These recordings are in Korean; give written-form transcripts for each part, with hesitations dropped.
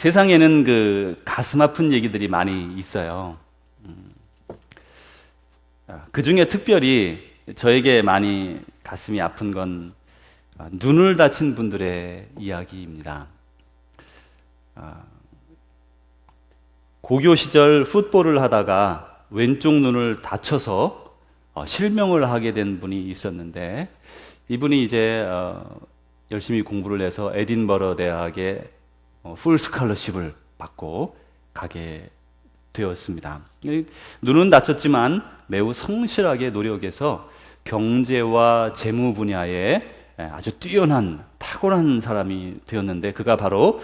세상에는 그 가슴 아픈 얘기들이 많이 있어요. 그 중에 특별히 저에게 많이 가슴이 아픈 건 눈을 다친 분들의 이야기입니다. 고교 시절 풋볼을 하다가 왼쪽 눈을 다쳐서 실명을 하게 된 분이 있었는데, 이분이 이제 열심히 공부를 해서 에딘버러 대학에 풀 스칼러십을 받고 가게 되었습니다. 눈은 다쳤지만 매우 성실하게 노력해서 경제와 재무 분야에 아주 뛰어난 탁월한 사람이 되었는데, 그가 바로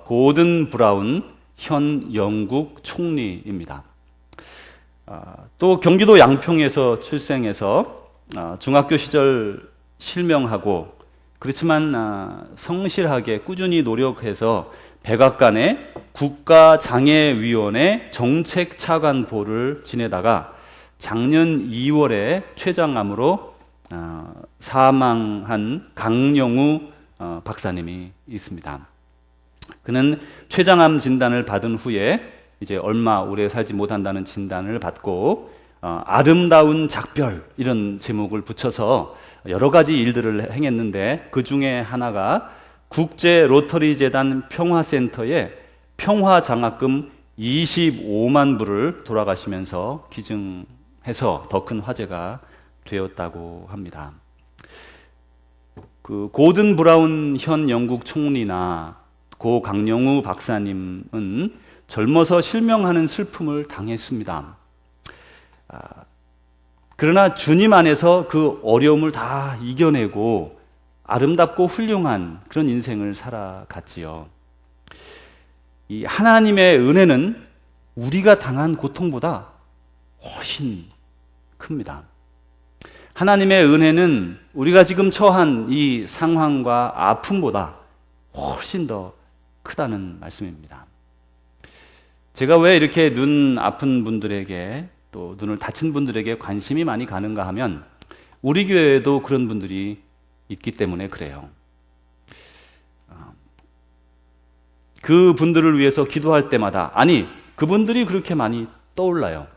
고든 브라운 현 영국 총리입니다. 또 경기도 양평에서 출생해서 중학교 시절 실명하고, 그렇지만 성실하게 꾸준히 노력해서 백악관의 국가장애위원회 정책차관보를 지내다가 작년 2월에 췌장암으로 사망한 강영우 박사님이 있습니다. 그는 췌장암 진단을 받은 후에 이제 얼마 오래 살지 못한다는 진단을 받고 아름다운 작별, 이런 제목을 붙여서 여러 가지 일들을 행했는데, 그 중에 하나가 국제 로터리 재단 평화센터에 평화장학금 25만 불을 돌아가시면서 기증해서 더 큰 화제가 되었다고 합니다. 그 고든 브라운 현 영국 총리나 고 강영우 박사님은 젊어서 실명하는 슬픔을 당했습니다. 그러나 주님 안에서 그 어려움을 다 이겨내고 아름답고 훌륭한 그런 인생을 살아갔지요. 이 하나님의 은혜는 우리가 당한 고통보다 훨씬 큽니다. 하나님의 은혜는 우리가 지금 처한 이 상황과 아픔보다 훨씬 더 크다는 말씀입니다. 제가 왜 이렇게 눈 아픈 분들에게, 또 눈을 다친 분들에게 관심이 많이 가는가 하면, 우리 교회에도 그런 분들이 있기 때문에 그래요. 그 분들을 위해서 기도할 때마다, 아니, 그분들이 그렇게 많이 떠올라요.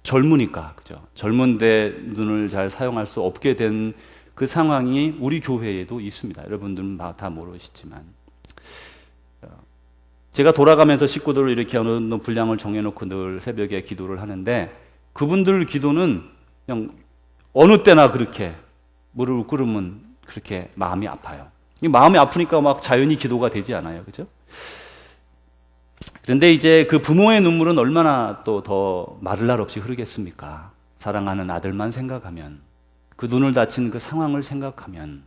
젊으니까, 그죠? 젊은데 눈을 잘 사용할 수 없게 된 그 상황이 우리 교회에도 있습니다. 여러분들은 다 모르시지만. 제가 돌아가면서 식구들을 이렇게 어느 분량을 정해놓고 늘 새벽에 기도를 하는데, 그분들 기도는 그냥 어느 때나 그렇게 무릎을 꿇으면 그렇게 마음이 아파요. 마음이 아프니까 막 자연히 기도가 되지 않아요. 그죠? 그런데 이제 그 부모의 눈물은 얼마나 또 더 마를 날 없이 흐르겠습니까? 사랑하는 아들만 생각하면, 그 눈을 다친 그 상황을 생각하면,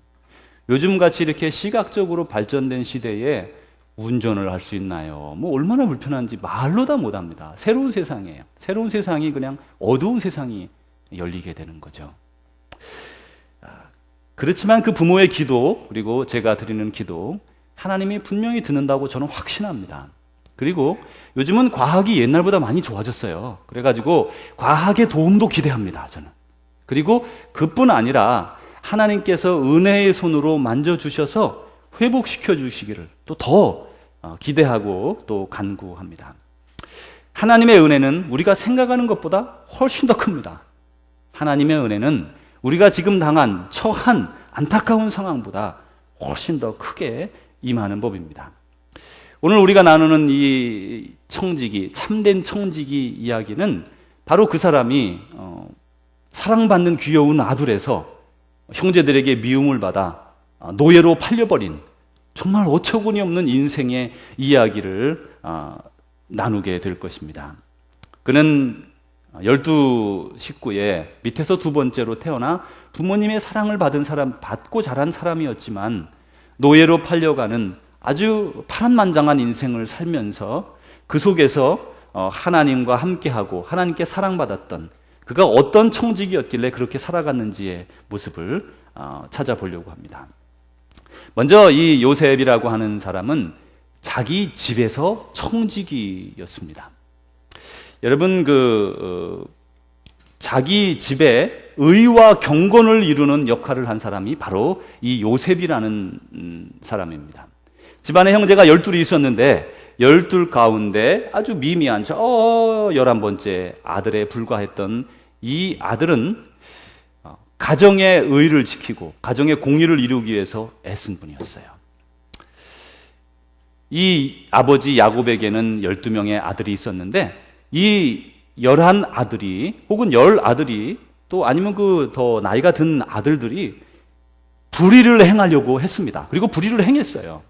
요즘같이 이렇게 시각적으로 발전된 시대에 운전을 할 수 있나요? 뭐 얼마나 불편한지 말로 다 못합니다. 새로운 세상이에요. 새로운 세상이 그냥 어두운 세상이 열리게 되는 거죠. 그렇지만 그 부모의 기도, 그리고 제가 드리는 기도, 하나님이 분명히 듣는다고 저는 확신합니다. 그리고 요즘은 과학이 옛날보다 많이 좋아졌어요. 그래가지고 과학의 도움도 기대합니다, 저는. 그리고 그뿐 아니라 하나님께서 은혜의 손으로 만져주셔서 회복시켜 주시기를 또 더 기대하고 또 간구합니다. 하나님의 은혜는 우리가 생각하는 것보다 훨씬 더 큽니다. 하나님의 은혜는 우리가 지금 당한 처한 안타까운 상황보다 훨씬 더 크게 임하는 법입니다. 오늘 우리가 나누는 이 청지기, 참된 청지기 이야기는 바로 그 사람이 사랑받는 귀여운 아들에서 형제들에게 미움을 받아 노예로 팔려버린 정말 어처구니 없는 인생의 이야기를 나누게 될 것입니다. 그는 12식구의 밑에서 두 번째로 태어나 부모님의 사랑을 받고 자란 사람이었지만, 노예로 팔려가는 아주 파란만장한 인생을 살면서 그 속에서 하나님과 함께하고 하나님께 사랑받았던, 그가 어떤 청지기였길래 그렇게 살아갔는지의 모습을 찾아보려고 합니다. 먼저 이 요셉이라고 하는 사람은 자기 집에서 청지기였습니다. 여러분, 자기 집에 의와 경건을 이루는 역할을 한 사람이 바로 이 요셉이라는 사람입니다. 집안에 형제가 12이 있었는데 열둘 가운데 아주 미미한 저 11번째 아들에 불과했던 이 아들은 가정의 의를 지키고 가정의 공의를 이루기 위해서 애쓴 분이었어요. 이 아버지 야곱에게는 12명의 아들이 있었는데 이 11아들이 혹은 10아들이 또 아니면 그 더 나이가 든 아들들이 불의를 행하려고 했습니다. 그리고 불의를 행했어요.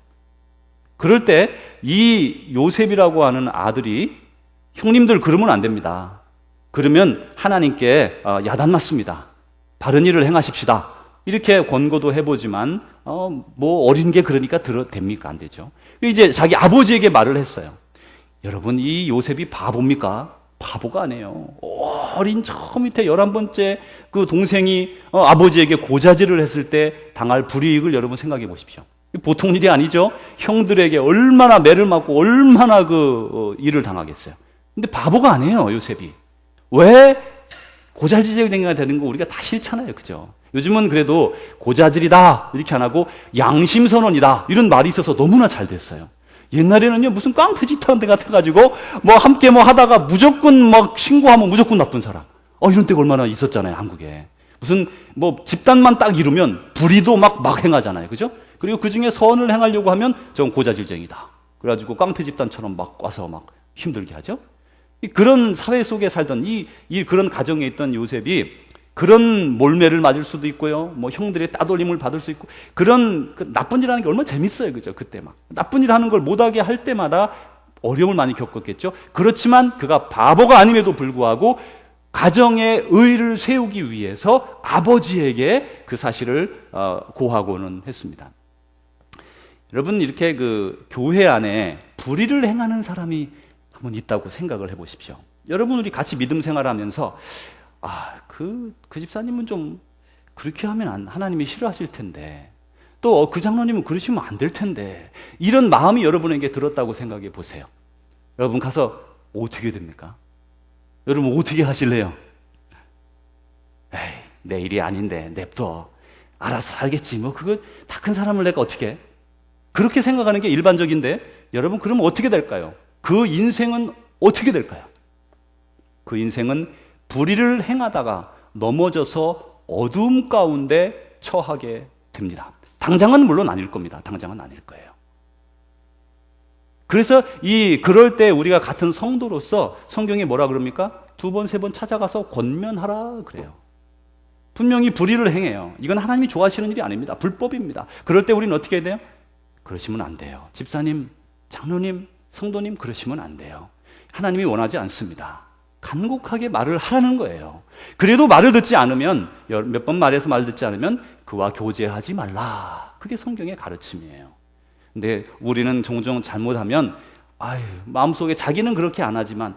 그럴 때 이 요셉이라고 하는 아들이 형님들 그러면 안 됩니다. 그러면 하나님께 야단 맞습니다. 바른 일을 행하십시다. 이렇게 권고도 해보지만 뭐 어린 게 그러니까 됩니까? 안 되죠. 이제 자기 아버지에게 말을 했어요. 여러분 이 요셉이 바보입니까? 바보가 아니에요. 어린 저 밑에 11번째 그 동생이 아버지에게 고자질을 했을 때 당할 불이익을 여러분 생각해 보십시오. 보통 일이 아니죠. 형들에게 얼마나 매를 맞고 얼마나 그 일을 당하겠어요. 근데 바보가 아니에요, 요셉이. 왜 고자질이 되는 거 우리가 다 싫잖아요, 그죠? 요즘은 그래도 고자질이다 이렇게 안 하고 양심선언이다 이런 말이 있어서 너무나 잘 됐어요. 옛날에는요 무슨 깡패짓하는 데 같아가지고 뭐 함께 뭐 하다가 무조건 막 신고하면 무조건 나쁜 사람. 이런 때가 얼마나 있었잖아요, 한국에. 무슨 뭐 집단만 딱 이루면 불의도 막 행하잖아요, 그죠? 그리고 그 중에 선을 행하려고 하면 전 고자질쟁이다. 그래가지고 깡패 집단처럼 막 와서 막 힘들게 하죠. 그런 사회 속에 살던 그런 가정에 있던 요셉이 그런 몰매를 맞을 수도 있고요. 뭐 형들의 따돌림을 받을 수 있고 그런 나쁜 일 하는 게 얼마나 재밌어요, 그죠? 그때 막 나쁜 일 하는 걸 못하게 할 때마다 어려움을 많이 겪었겠죠. 그렇지만 그가 바보가 아님에도 불구하고 가정의 의를 세우기 위해서 아버지에게 그 사실을 고하고는 했습니다. 여러분 이렇게 그 교회 안에 불의를 행하는 사람이 한번 있다고 생각을 해보십시오. 여러분 우리 같이 믿음 생활하면서 그 집사님은 좀 그렇게 하면 하나님이 싫어하실 텐데 또 그 장로님은 그러시면 안 될 텐데 이런 마음이 여러분에게 들었다고 생각해 보세요. 여러분 가서 어떻게 됩니까? 여러분 어떻게 하실래요? 에이, 내 일이 아닌데 냅둬. 알아서 살겠지. 뭐 그거 다 큰 사람을 내가 어떻게 해? 그렇게 생각하는 게 일반적인데 여러분 그러면 어떻게 될까요? 그 인생은 어떻게 될까요? 그 인생은 불의를 행하다가 넘어져서 어둠 가운데 처하게 됩니다. 당장은 물론 아닐 겁니다. 당장은 아닐 거예요. 그래서 그럴 때 우리가 같은 성도로서 성경이 뭐라 그럽니까? 2번, 3번 찾아가서 권면하라 그래요. 분명히 불의를 행해요. 이건 하나님이 좋아하시는 일이 아닙니다. 불법입니다. 그럴 때 우리는 어떻게 해야 돼요? 그러시면 안 돼요. 집사님, 장로님, 성도님 그러시면 안 돼요. 하나님이 원하지 않습니다. 간곡하게 말을 하라는 거예요. 그래도 말을 듣지 않으면 몇 번 말해서 말을 듣지 않으면 그와 교제하지 말라. 그게 성경의 가르침이에요. 근데 우리는 종종 잘못하면 마음속에 자기는 그렇게 안 하지만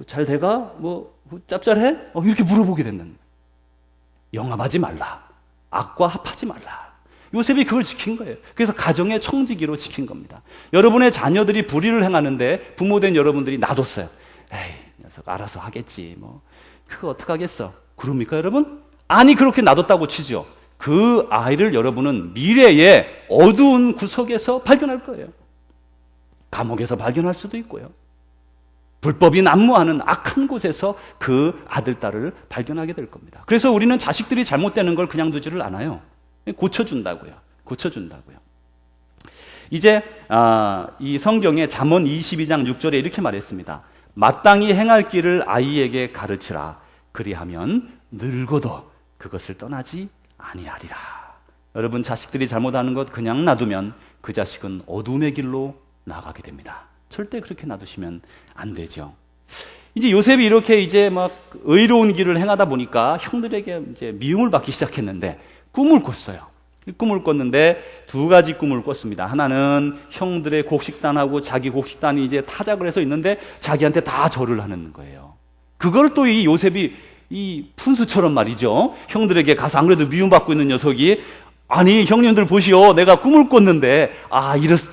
잘 돼가? 뭐 짭짤해? 이렇게 물어보게 된다. 영합하지 말라. 악과 합하지 말라. 요셉이 그걸 지킨 거예요. 그래서 가정의 청지기로 지킨 겁니다. 여러분의 자녀들이 불의를 행하는데 부모된 여러분들이 놔뒀어요. 에이, 녀석 알아서 하겠지. 뭐 그거 어떡하겠어? 그럽니까, 여러분? 아니, 그렇게 놔뒀다고 치죠. 그 아이를 여러분은 미래의 어두운 구석에서 발견할 거예요. 감옥에서 발견할 수도 있고요. 불법이 난무하는 악한 곳에서 그 아들, 딸을 발견하게 될 겁니다. 그래서 우리는 자식들이 잘못되는 걸 그냥 두지를 않아요. 고쳐준다고요. 이제 이 성경의 잠언 22장 6절에 이렇게 말했습니다. 마땅히 행할 길을 아이에게 가르치라. 그리하면 늙어도 그것을 떠나지 아니하리라. 여러분 자식들이 잘못하는 것 그냥 놔두면 그 자식은 어둠의 길로 나가게 됩니다. 절대 그렇게 놔두시면 안 되죠. 이제 요셉이 이렇게 이제 막 의로운 길을 행하다 보니까 형들에게 이제 미움을 받기 시작했는데 꿈을 꿨어요. 꿈을 꿨는데 2가지 꿈을 꿨습니다. 하나는 형들의 곡식단하고 자기 곡식단이 이제 타작을 해서 있는데 자기한테 다 절을 하는 거예요. 그걸 또 이 요셉이 이 푼수처럼 말이죠. 형들에게 가서 안 그래도 미움받고 있는 녀석이 아니 형님들 보시오. 내가 꿈을 꿨는데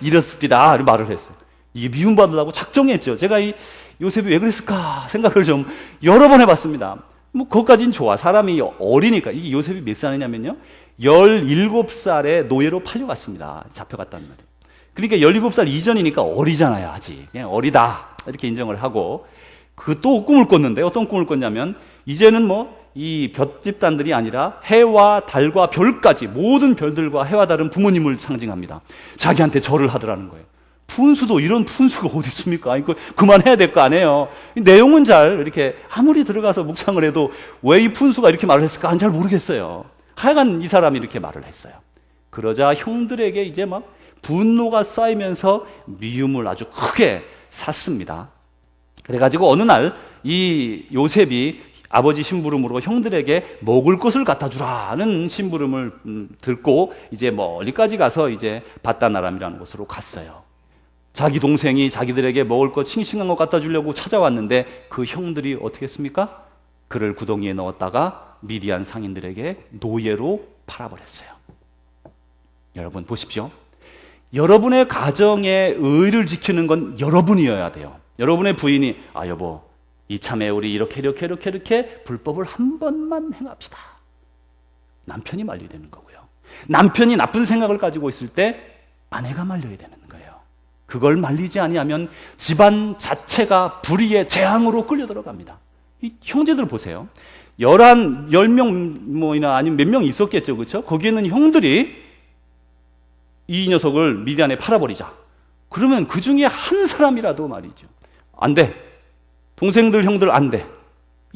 이렇습니다. 말을 했어요. 이게 미움받으려고 작정했죠. 제가 이 요셉이 왜 그랬을까 생각을 좀 여러 번 해봤습니다. 뭐 그것까진 좋아. 사람이 어리니까. 이 요셉이 몇 살이냐면요 17살에 노예로 팔려갔습니다. 잡혀갔단 말이에요. 그러니까 17살 이전이니까 어리잖아요, 아직. 그냥 어리다. 이렇게 인정을 하고. 그 또 꿈을 꿨는데, 어떤 꿈을 꿨냐면, 이제는 이 볕 집단들이 아니라 해와 달과 별까지, 모든 별들과 해와 달은 부모님을 상징합니다. 자기한테 절을 하더라는 거예요. 푼수도 이런 푼수가 어디 있습니까? 이거 그만해야 될 거 아니에요. 내용은 잘 이렇게 아무리 들어가서 묵상을 해도 왜 이 푼수가 이렇게 말을 했을까? 잘 모르겠어요. 하여간 이 사람이 이렇게 말을 했어요. 그러자 형들에게 이제 분노가 쌓이면서 미움을 아주 크게 샀습니다. 그래가지고 어느 날 이 요셉이 아버지 심부름으로 형들에게 먹을 것을 갖다 주라는 심부름을 듣고 이제 멀리까지 가서 이제 바다나람이라는 곳으로 갔어요. 자기 동생이 자기들에게 먹을 것 싱싱한 것 갖다 주려고 찾아왔는데 그 형들이 어떻게 했습니까? 그를 구덩이에 넣었다가 미디안 상인들에게 노예로 팔아버렸어요. 여러분 보십시오. 여러분의 가정의 의를 지키는 건 여러분이어야 돼요. 여러분의 부인이 여보 이참에 우리 이렇게 불법을 한 번만 행합시다. 남편이 말려야 되는 거고요. 남편이 나쁜 생각을 가지고 있을 때 아내가 말려야 되는 거예요. 그걸 말리지 아니하면 집안 자체가 불의의 재앙으로 끌려 들어갑니다. 이 형제들 보세요. 10명이나 아니면 몇 명 있었겠죠. 그렇죠? 거기에는 형들이 이 녀석을 미디안에 팔아버리자. 그러면 그 중에 한 사람이라도 말이죠. 안 돼. 동생들, 형들 안 돼.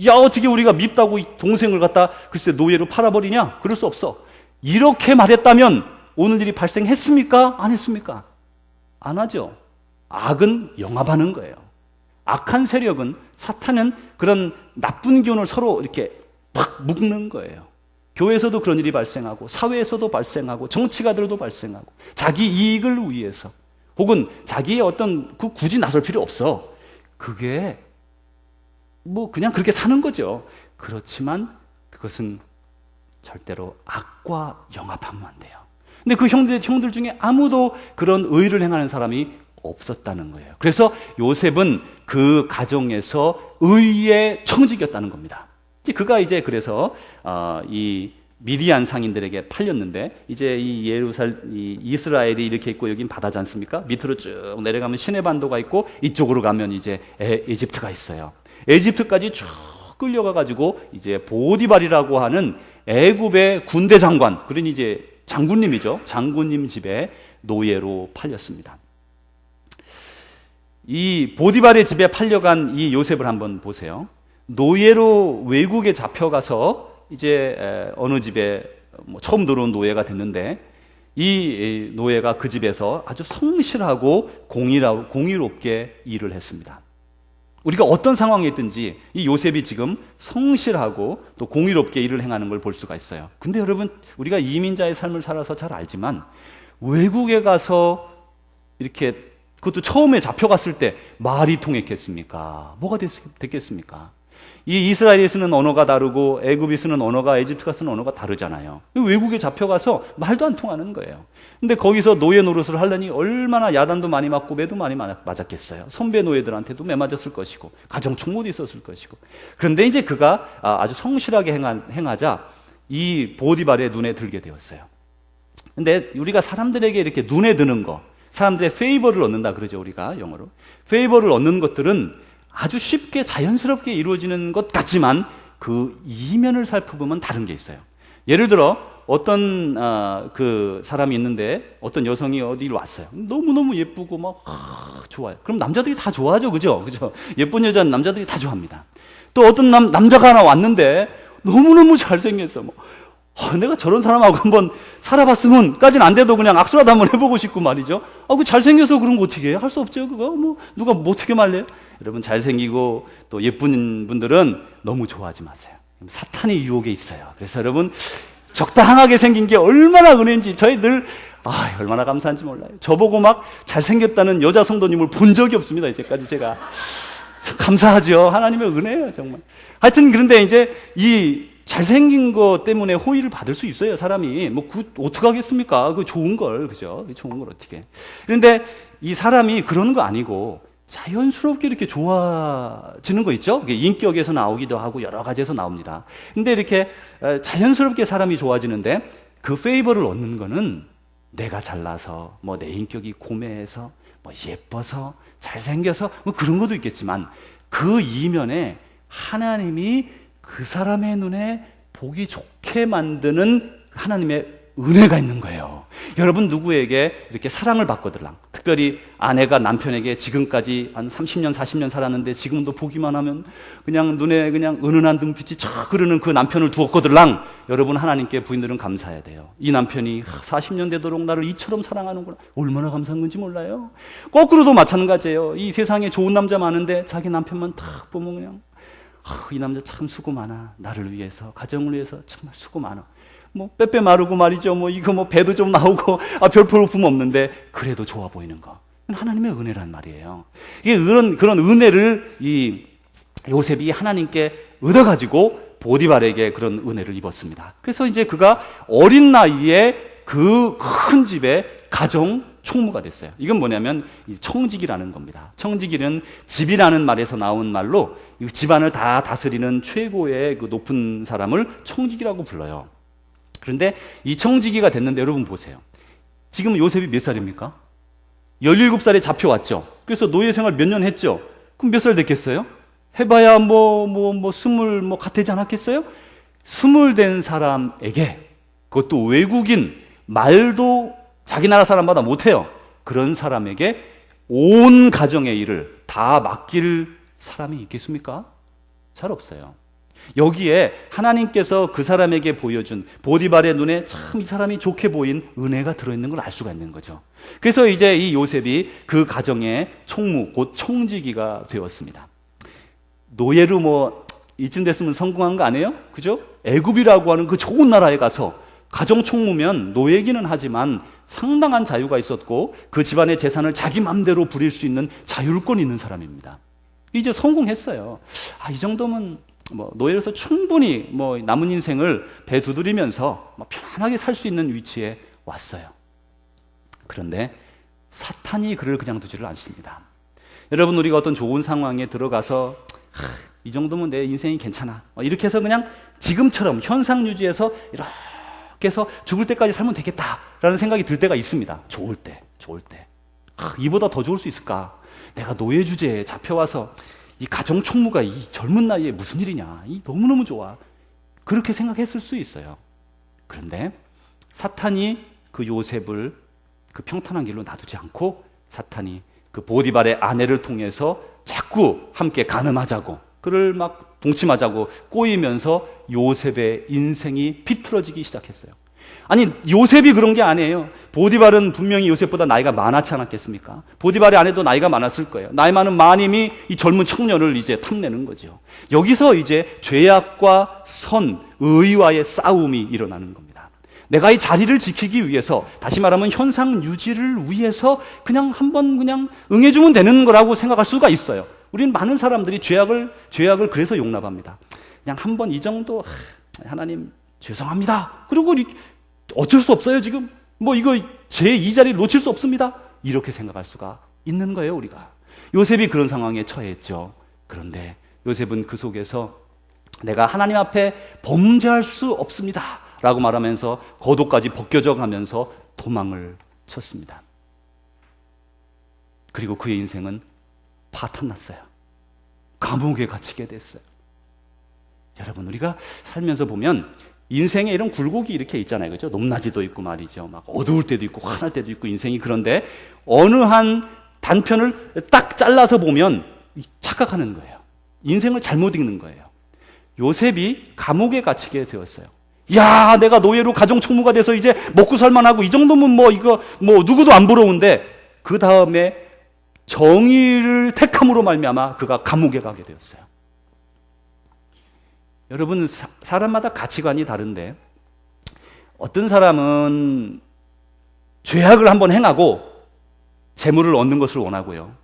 야, 어떻게 우리가 밉다고 이 동생을 갖다 글쎄 노예로 팔아버리냐? 그럴 수 없어. 이렇게 말했다면 오늘 일이 발생했습니까? 안 했습니까? 안 하죠. 악은 영합하는 거예요. 악한 세력은, 사탄은 그런 나쁜 기운을 서로 이렇게 팍 묶는 거예요. 교회에서도 그런 일이 발생하고 사회에서도 발생하고 정치가들도 발생하고 자기 이익을 위해서 혹은 자기의 굳이 나설 필요 없어. 그게 그냥 그렇게 사는 거죠. 그렇지만 그것은 절대로 악과 영합하면 안 돼요. 근데 그 형들 중에 아무도 그런 의를 행하는 사람이 없었다는 거예요. 그래서 요셉은 그 가정에서 의의 청직이었다는 겁니다. 그가 이제 그래서 이 미디안 상인들에게 팔렸는데 이제 이 이스라엘이 이렇게 있고 여긴 바다지 않습니까? 밑으로 쭉 내려가면 시내반도가 있고 이쪽으로 가면 이제 에집트가 있어요. 에집트까지 쭉 끌려가 가지고 이제 보디발이라고 하는 애굽의 군대 장관, 그러니 이제 장군님이죠. 장군님 집에 노예로 팔렸습니다. 이 보디발의 집에 팔려간 이 요셉을 한번 보세요. 노예로 외국에 잡혀가서 이제 어느 집에 처음 들어온 노예가 됐는데 이 노예가 그 집에서 아주 성실하고 공의롭게 일을 했습니다. 우리가 어떤 상황에 있든지 이 요셉이 지금 성실하고 또 공의롭게 일을 행하는 걸 볼 수가 있어요. 근데 여러분, 우리가 이민자의 삶을 살아서 잘 알지만 외국에 가서 이렇게 그것도 처음에 잡혀갔을 때 말이 통했겠습니까? 뭐가 됐겠습니까? 이 이스라엘이 쓰는 언어가 다르고 애굽이 쓰는 언어가 에집트가 쓰는 언어가 다르잖아요. 외국에 잡혀가서 말도 안 통하는 거예요. 근데 거기서 노예 노릇을 하려니 얼마나 야단도 많이 맞고 매도 많이 맞았겠어요. 선배 노예들한테도 매 맞았을 것이고 가정 총무도 있었을 것이고. 그런데 이제 그가 아주 성실하게 행하자 이 보디발의 눈에 들게 되었어요. 근데 우리가 사람들에게 이렇게 눈에 드는 거, 사람들의 페이버를 얻는다 그러죠, 우리가 영어로. 페이버를 얻는 것들은 아주 쉽게 자연스럽게 이루어지는 것 같지만 그 이면을 살펴보면 다른 게 있어요. 예를 들어 어떤 그 사람이 있는데 어떤 여성이 어디로 왔어요. 너무너무 예쁘고 막 좋아요. 그럼 남자들이 다 좋아하죠, 그죠? 예쁜 여자는 남자들이 다 좋아합니다. 또 어떤 남자가 하나 왔는데 너무너무 잘생겼어. 내가 저런 사람하고 한번 살아봤으면까지는 안 돼도 그냥 악수라도 한번 해보고 싶고 말이죠. 그 잘생겨서 그런 거 어떻게 해요? 할 수 없죠, 그거. 누가 어떻게 말래요? 여러분, 잘생기고 또 예쁜 분들은 너무 좋아하지 마세요. 사탄의 유혹에 있어요. 그래서 여러분, 적당하게 생긴 게 얼마나 은혜인지 저희 늘 얼마나 감사한지 몰라요. 저보고 막 잘생겼다는 여자 성도님을 본 적이 없습니다. 이제까지 제가. 참 감사하죠. 하나님의 은혜예요, 정말. 하여튼 그런데 이제 이 잘생긴 것 때문에 호의를 받을 수 있어요, 사람이. 어떻게 하겠습니까? 좋은 걸, 그죠? 좋은 걸 어떻게. 그런데 이 사람이 그런 거 아니고 자연스럽게 이렇게 좋아지는 거 있죠? 인격에서 나오기도 하고 여러 가지에서 나옵니다. 근데 이렇게 자연스럽게 사람이 좋아지는데 그 페이버를 얻는 거는 내가 잘나서, 뭐 내 인격이 고매해서, 뭐 예뻐서, 잘생겨서, 뭐 그런 것도 있겠지만 그 이면에 하나님이 그 사람의 눈에 보기 좋게 만드는 하나님의 은혜가 있는 거예요. 여러분 누구에게 이렇게 사랑을 받거들랑, 특별히 아내가 남편에게 지금까지 한 30년, 40년 살았는데 지금도 보기만 하면 그냥 눈에 그냥 은은한 눈빛이 쫙 흐르는 그 남편을 두었거들랑, 여러분 하나님께 부인들은 감사해야 돼요. 이 남편이 40년 되도록 나를 이처럼 사랑하는구나. 얼마나 감사한 건지 몰라요. 거꾸로도 마찬가지예요. 이 세상에 좋은 남자 많은데 자기 남편만 탁 보면 그냥 이 남자 참 수고 많아. 나를 위해서, 가정을 위해서 정말 수고 많아. 뭐 빼빼 마르고 말이죠. 뭐 이거 뭐 배도 좀 나오고 별 볼품 없는데 그래도 좋아 보이는 거. 하나님의 은혜란 말이에요. 이게 그런 은혜를 이 요셉이 하나님께 얻어가지고 보디발에게 그런 은혜를 입었습니다. 그래서 이제 그가 어린 나이에 그 큰 집의 가정 총무가 됐어요. 이건 뭐냐면 청직이라는 겁니다. 청직이는 집이라는 말에서 나온 말로 집안을 다 다스리는 최고의 그 높은 사람을 청직이라고 불러요. 그런데 이 청지기가 됐는데 여러분 보세요. 지금 요셉이 몇 살입니까? 17살에 잡혀왔죠. 그래서 노예 생활 몇 년 했죠. 그럼 몇 살 됐겠어요? 해봐야 스물 갓 되지 않았겠어요? 20 된 사람에게, 그것도 외국인, 말도 자기 나라 사람마다 못해요. 그런 사람에게 온 가정의 일을 다 맡길 사람이 있겠습니까? 잘 없어요. 여기에 하나님께서 그 사람에게 보여준 보디발의 눈에 참 이 사람이 좋게 보인 은혜가 들어있는 걸 알 수가 있는 거죠. 그래서 이제 이 요셉이 그 가정의 총무, 곧 청지기가 되었습니다. 노예로 뭐 이쯤 됐으면 성공한 거 아니에요? 그죠? 애굽이라고 하는 그 좋은 나라에 가서 가정 총무면 노예기는 하지만 상당한 자유가 있었고 그 집안의 재산을 자기 맘대로 부릴 수 있는 자율권이 있는 사람입니다. 이제 성공했어요. 이 정도면 뭐 노예로서 충분히 뭐 남은 인생을 배 두드리면서 편안하게 살 수 있는 위치에 왔어요. 그런데 사탄이 그를 그냥 두지를 않습니다. 여러분, 우리가 어떤 좋은 상황에 들어가서 이 정도면 내 인생이 괜찮아, 이렇게 해서 그냥 지금처럼 현상 유지해서 이렇게 해서 죽을 때까지 살면 되겠다라는 생각이 들 때가 있습니다. 좋을 때 이보다 더 좋을 수 있을까? 내가 노예 주제에 잡혀와서 이 가정 총무가 이 젊은 나이에 무슨 일이냐, 이 너무너무 좋아, 그렇게 생각했을 수 있어요. 그런데 사탄이 그 요셉을 그 평탄한 길로 놔두지 않고 사탄이 그 보디발의 아내를 통해서 자꾸 함께 간음하자고, 그를 막 동침하자고 꼬이면서 요셉의 인생이 비틀어지기 시작했어요. 아니, 요셉이 그런 게 아니에요. 보디발은 분명히 요셉보다 나이가 많았지 않았겠습니까? 보디발의 아내도 나이가 많았을 거예요. 나이 많은 마님이 이 젊은 청년을 이제 탐내는 거죠. 여기서 이제 죄악과 선, 의와의 싸움이 일어나는 겁니다. 내가 이 자리를 지키기 위해서, 다시 말하면 현상 유지를 위해서 그냥 한번 그냥 응해주면 되는 거라고 생각할 수가 있어요. 우리는 많은 사람들이 죄악을 그래서 용납합니다. 그냥 한번 이 정도, 하나님 죄송합니다, 그리고 어쩔 수 없어요, 지금 뭐 이거 제 이 자리를 놓칠 수 없습니다, 이렇게 생각할 수가 있는 거예요. 우리가 요셉이 그런 상황에 처했죠. 그런데 요셉은 그 속에서 내가 하나님 앞에 범죄할 수 없습니다 라고 말하면서 겉옷까지 벗겨져 가면서 도망을 쳤습니다. 그리고 그의 인생은 파탄났어요. 감옥에 갇히게 됐어요. 여러분, 우리가 살면서 보면 인생에 이런 굴곡이 이렇게 있잖아요. 그죠? 높낮이도 있고 말이죠. 막 어두울 때도 있고 환할 때도 있고 인생이. 그런데 어느 한 단편을 딱 잘라서 보면 착각하는 거예요. 인생을 잘못 읽는 거예요. 요셉이 감옥에 갇히게 되었어요. 야, 내가 노예로 가정 총무가 돼서 이제 먹고 살만하고 이 정도면 뭐 이거 뭐 누구도 안 부러운데, 그 다음에 정의를 택함으로 말미암아 그가 감옥에 가게 되었어요. 여러분, 사람마다 가치관이 다른데 어떤 사람은 죄악을 한번 행하고 재물을 얻는 것을 원하고요,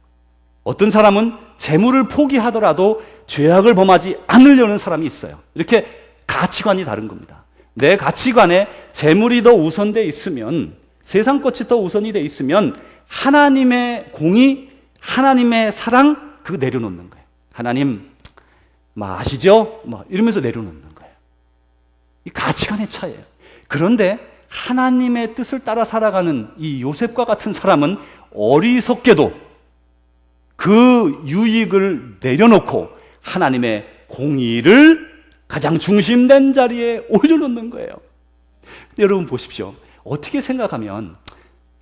어떤 사람은 재물을 포기하더라도 죄악을 범하지 않으려는 사람이 있어요. 이렇게 가치관이 다른 겁니다. 내 가치관에 재물이 더 우선돼 있으면, 세상 것이 더 우선이 돼 있으면 하나님의 공의, 하나님의 사랑, 그거 내려놓는 거예요. 하나님 아시죠? 이러면서 내려놓는 거예요. 이 가치관의 차이예요. 그런데 하나님의 뜻을 따라 살아가는 이 요셉과 같은 사람은 어리석게도 그 유익을 내려놓고 하나님의 공의를 가장 중심된 자리에 올려놓는 거예요. 여러분 보십시오. 어떻게 생각하면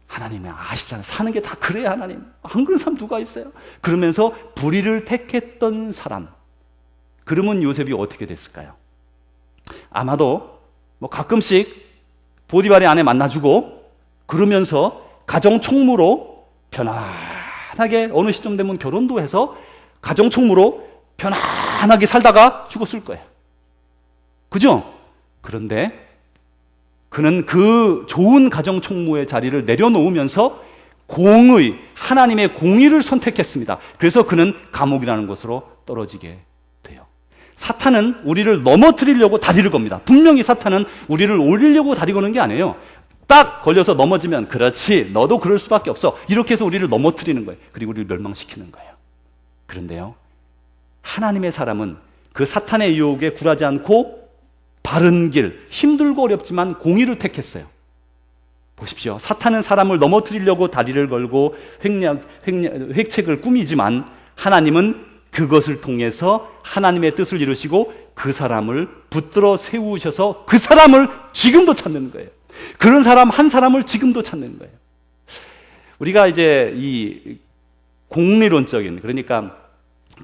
하나님이 아시잖아요. 사는 게 다 그래요. 하나님 안 그런 사람 누가 있어요? 그러면서 불의를 택했던 사람, 그러면 요셉이 어떻게 됐을까요? 아마도 뭐 가끔씩 보디발의 아내 만나주고 그러면서 가정총무로 편안하게, 어느 시점 되면 결혼도 해서 가정총무로 편안하게 살다가 죽었을 거예요. 그죠? 그런데 그는 그 좋은 가정총무의 자리를 내려놓으면서 공의, 하나님의 공의를 선택했습니다. 그래서 그는 감옥이라는 곳으로 떨어지게 돼요. 사탄은 우리를 넘어뜨리려고 다리를 겁니다. 분명히 사탄은 우리를 올리려고 다리 거는 게 아니에요. 딱 걸려서 넘어지면 그렇지, 너도 그럴 수밖에 없어, 이렇게 해서 우리를 넘어뜨리는 거예요. 그리고 우리를 멸망시키는 거예요. 그런데요, 하나님의 사람은 그 사탄의 유혹에 굴하지 않고 바른 길, 힘들고 어렵지만 공의를 택했어요. 보십시오. 사탄은 사람을 넘어뜨리려고 다리를 걸고 획책을 꾸미지만 하나님은 그것을 통해서 하나님의 뜻을 이루시고 그 사람을 붙들어 세우셔서 그 사람을 지금도 찾는 거예요. 그런 사람 한 사람을 지금도 찾는 거예요. 우리가 이제 이 공리론적인, 그러니까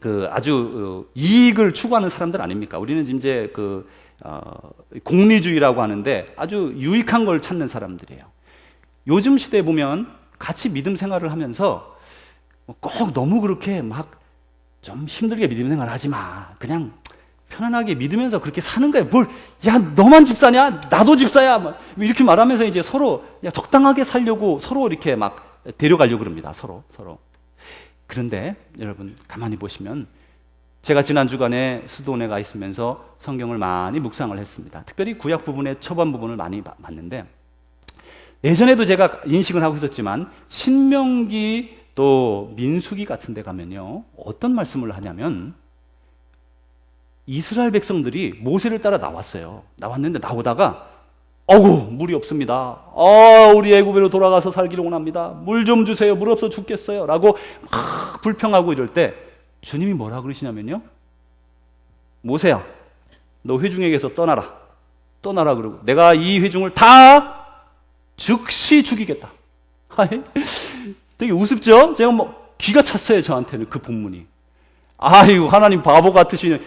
그 아주 이익을 추구하는 사람들 아닙니까? 우리는 이제 공리주의라고 하는데 아주 유익한 걸 찾는 사람들이에요. 요즘 시대에 보면 같이 믿음 생활을 하면서 꼭 너무 그렇게 막 좀 힘들게 믿음 생활 하지 마. 그냥 편안하게 믿으면서 그렇게 사는 거예요. 야, 너만 집사냐? 나도 집사야. 막 이렇게 말하면서 이제 서로 적당하게 살려고 서로 이렇게 막 데려가려고 그럽니다. 서로. 그런데 여러분 가만히 보시면, 제가 지난 주간에 수도원에 가 있으면서 성경을 많이 묵상을 했습니다. 특별히 구약 부분의 초반 부분을 많이 봤는데, 예전에도 제가 인식을 하고 있었지만 신명기 또 민수기 같은 데 가면요, 어떤 말씀을 하냐면 이스라엘 백성들이 모세를 따라 나왔어요. 나왔는데 나오다가 어구, 물이 없습니다. 우리 애굽으로 돌아가서 살기를 원합니다. 물 좀 주세요. 물 없어 죽겠어요. 라고 막 불평하고 이럴 때 주님이 뭐라 그러시냐면요, 모세야, 너 회중에게서 떠나라 그러고 내가 이 회중을 다 즉시 죽이겠다. 되게 우습죠? 제가 뭐 기가 찼어요, 저한테는 그 본문이. 아이고, 하나님 바보 같으시네.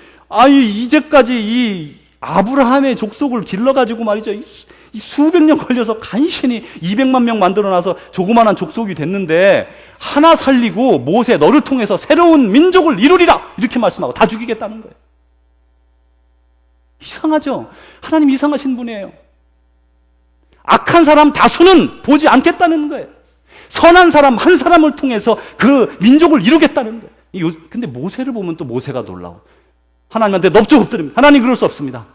이제까지 이 아브라함의 족속을 길러가지고 말이죠, 이 수백 년 걸려서 간신히 200만 명 만들어놔서 조그만한 족속이 됐는데 하나 살리고 모세 너를 통해서 새로운 민족을 이루리라, 이렇게 말씀하고 다 죽이겠다는 거예요. 이상하죠? 하나님 이상하신 분이에요. 악한 사람 다수는 보지 않겠다는 거예요. 선한 사람 한 사람을 통해서 그 민족을 이루겠다는 거예요. 근데 모세를 보면 또 모세가 놀라워. 하나님한테 넙죽 엎드립니다. 하나님 그럴 수 없습니다.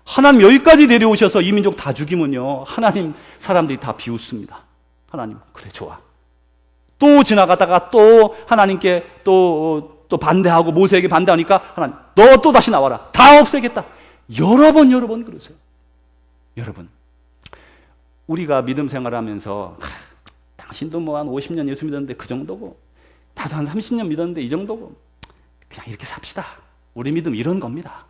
하나님 여기까지 내려오셔서 이 민족 다 죽이면요, 하나님 사람들이 다 비웃습니다. 하나님 그래 좋아. 또 지나가다가 또 하나님께 또 반대하고 모세에게 반대하니까 하나님 너 또 다시 나와라. 다 없애겠다. 여러 번 그러세요. 여러분, 우리가 믿음 생활하면서 당신도 뭐 한 50년 예수 믿었는데 그 정도고, 나도 한 30년 믿었는데 이 정도고, 그냥 이렇게 삽시다. 우리 믿음 이런 겁니다.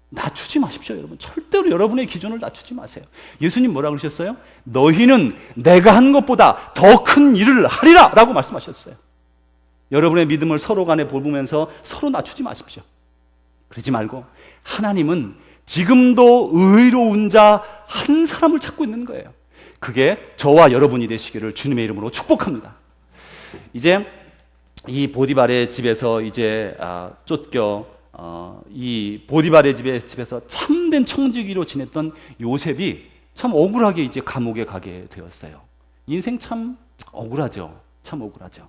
낮추지 마십시오, 여러분. 절대로 여러분의 기준을 낮추지 마세요. 예수님 뭐라 그러셨어요? 너희는 내가 한 것보다 더 큰 일을 하리라 라고 말씀하셨어요. 여러분의 믿음을 서로 간에 보면서 서로 낮추지 마십시오. 그러지 말고 하나님은 지금도 의로운 자 한 사람을 찾고 있는 거예요. 그게 저와 여러분이 되시기를 주님의 이름으로 축복합니다. 이제 이 보디발의 집에서 이제 쫓겨 이 보디발의 집에서 참된 청지기로 지냈던 요셉이 참 억울하게 이제 감옥에 가게 되었어요. 인생 참 억울하죠. 참 억울하죠.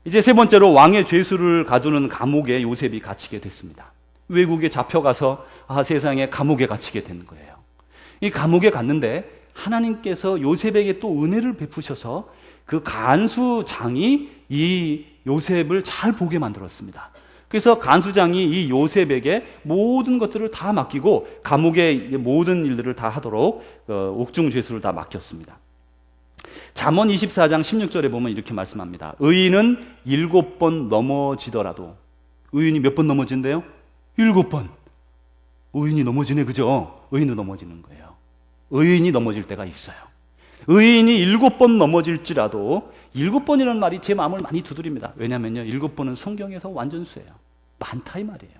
이제 세 번째로 왕의 죄수를 가두는 감옥에 요셉이 갇히게 됐습니다. 외국에 잡혀가서 세상에 감옥에 갇히게 된 거예요. 이 감옥에 갔는데 하나님께서 요셉에게 또 은혜를 베푸셔서 그 간수장이 이 요셉을 잘 보게 만들었습니다. 그래서 간수장이 이 요셉에게 모든 것들을 다 맡기고 감옥의 모든 일들을 다 하도록 옥중죄수를 다 맡겼습니다. 잠언 24장 16절에 보면 이렇게 말씀합니다. 의인은 7번 넘어지더라도, 의인이 몇 번 넘어진대요? 7번. 의인이 넘어지네, 그죠? 의인도 넘어지는 거예요. 의인이 넘어질 때가 있어요. 의인이 7번 넘어질지라도, 7번이라는 말이 제 마음을 많이 두드립니다. 왜냐면요, 7번은 성경에서 완전수예요. 많다 이 말이에요.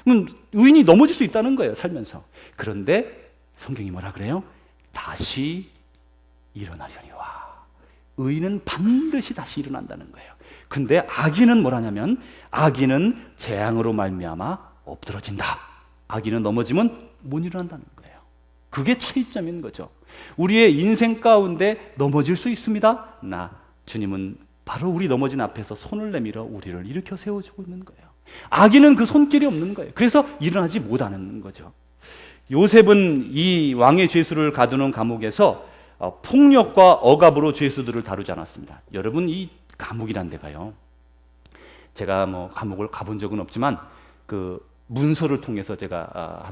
그럼 의인이 넘어질 수 있다는 거예요, 살면서. 그런데 성경이 뭐라 그래요? 다시 일어나려니와. 의인은 반드시 다시 일어난다는 거예요. 근데 악인은 뭐라냐면, 악인은 재앙으로 말미암아 엎드러진다. 악인은 넘어지면 못 일어난다는 거예요. 그게 차이점인 거죠. 우리의 인생 가운데 넘어질 수 있습니다. 주님은 바로 우리 넘어진 앞에서 손을 내밀어 우리를 일으켜 세워주고 있는 거예요. 악인은 그 손길이 없는 거예요. 그래서 일어나지 못하는 거죠. 요셉은 이 왕의 죄수를 가두는 감옥에서 폭력과 억압으로 죄수들을 다루지 않았습니다. 여러분, 이 감옥이란 데가요, 제가 뭐 감옥을 가본 적은 없지만 그 문서를 통해서 제가